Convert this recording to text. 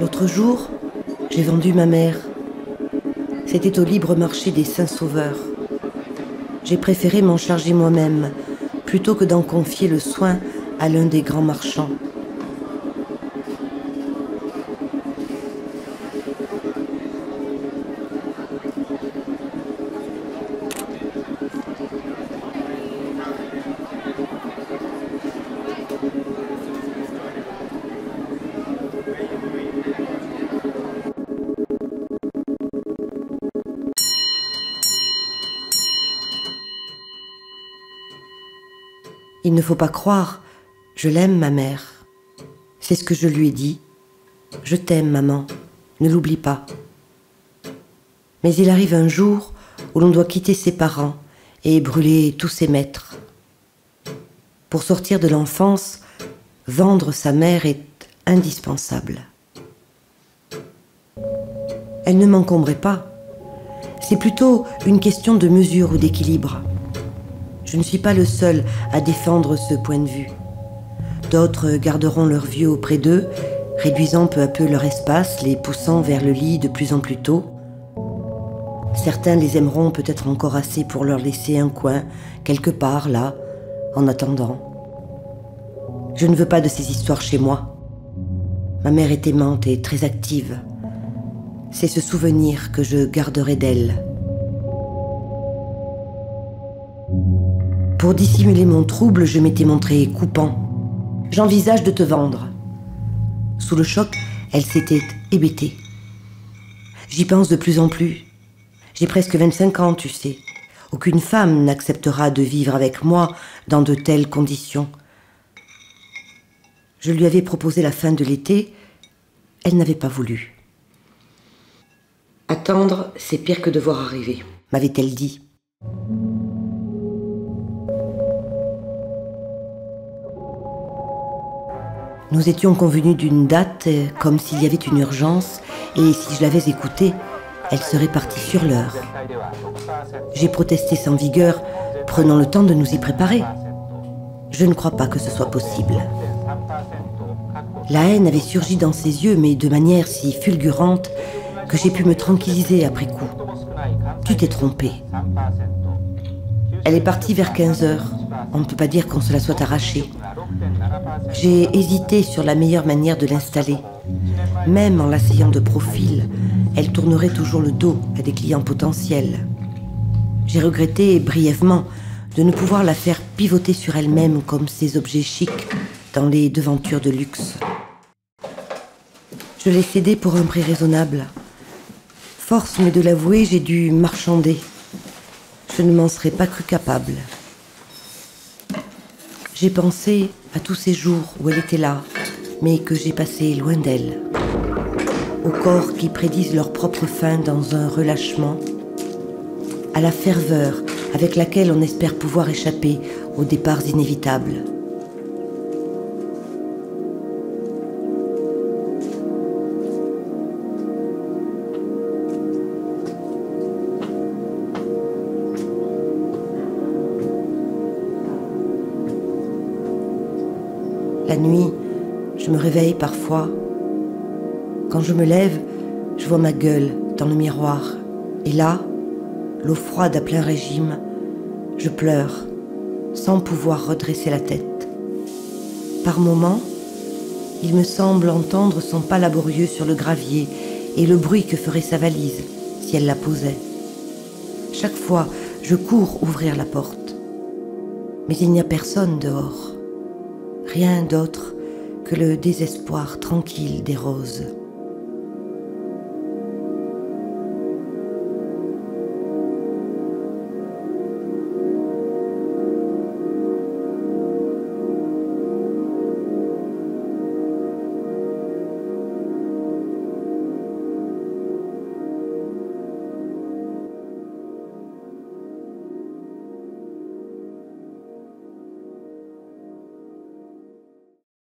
L'autre jour, j'ai vendu ma mère. C'était au libre marché des Saints-Sauveurs. J'ai préféré m'en charger moi-même, plutôt que d'en confier le soin à l'un des grands marchands. Il ne faut pas croire, je l'aime, ma mère. C'est ce que je lui ai dit. Je t'aime, maman, ne l'oublie pas. Mais il arrive un jour où l'on doit quitter ses parents et brûler tous ses maîtres. Pour sortir de l'enfance, vendre sa mère est indispensable. Elle ne m'encombrait pas. C'est plutôt une question de mesure ou d'équilibre. Je ne suis pas le seul à défendre ce point de vue. D'autres garderont leurs vieux auprès d'eux, réduisant peu à peu leur espace, les poussant vers le lit de plus en plus tôt. Certains les aimeront peut-être encore assez pour leur laisser un coin, quelque part là, en attendant. Je ne veux pas de ces histoires chez moi. Ma mère est aimante et très active. C'est ce souvenir que je garderai d'elle. Pour dissimuler mon trouble, je m'étais montré coupant. J'envisage de te vendre. Sous le choc, elle s'était hébétée. J'y pense de plus en plus. J'ai presque 25 ans, tu sais. Aucune femme n'acceptera de vivre avec moi dans de telles conditions. Je lui avais proposé la fin de l'été. Elle n'avait pas voulu. Attendre, c'est pire que devoir arriver, m'avait-elle dit. Nous étions convenus d'une date, comme s'il y avait une urgence, et si je l'avais écoutée, elle serait partie sur l'heure. J'ai protesté sans vigueur, prenons le temps de nous y préparer. Je ne crois pas que ce soit possible. La haine avait surgi dans ses yeux, mais de manière si fulgurante que j'ai pu me tranquilliser après coup. Tu t'es trompé. Elle est partie vers 15 heures. On ne peut pas dire qu'on se la soit arrachée. J'ai hésité sur la meilleure manière de l'installer. Même en l'asseyant de profil, elle tournerait toujours le dos à des clients potentiels. J'ai regretté brièvement de ne pouvoir la faire pivoter sur elle-même comme ces objets chics dans les devantures de luxe. Je l'ai cédé pour un prix raisonnable. Force m'est de l'avouer, j'ai dû marchander. Je ne m'en serais pas cru capable. J'ai pensé à tous ces jours où elle était là, mais que j'ai passé loin d'elle. Aux corps qui prédisent leur propre fin dans un relâchement, à la ferveur avec laquelle on espère pouvoir échapper aux départs inévitables. La nuit, je me réveille parfois. Quand je me lève, je vois ma gueule dans le miroir. Et là, l'eau froide à plein régime, je pleure, sans pouvoir redresser la tête. Par moments, il me semble entendre son pas laborieux sur le gravier et le bruit que ferait sa valise si elle la posait. Chaque fois, je cours ouvrir la porte. Mais il n'y a personne dehors. Rien d'autre que le désespoir tranquille des roses.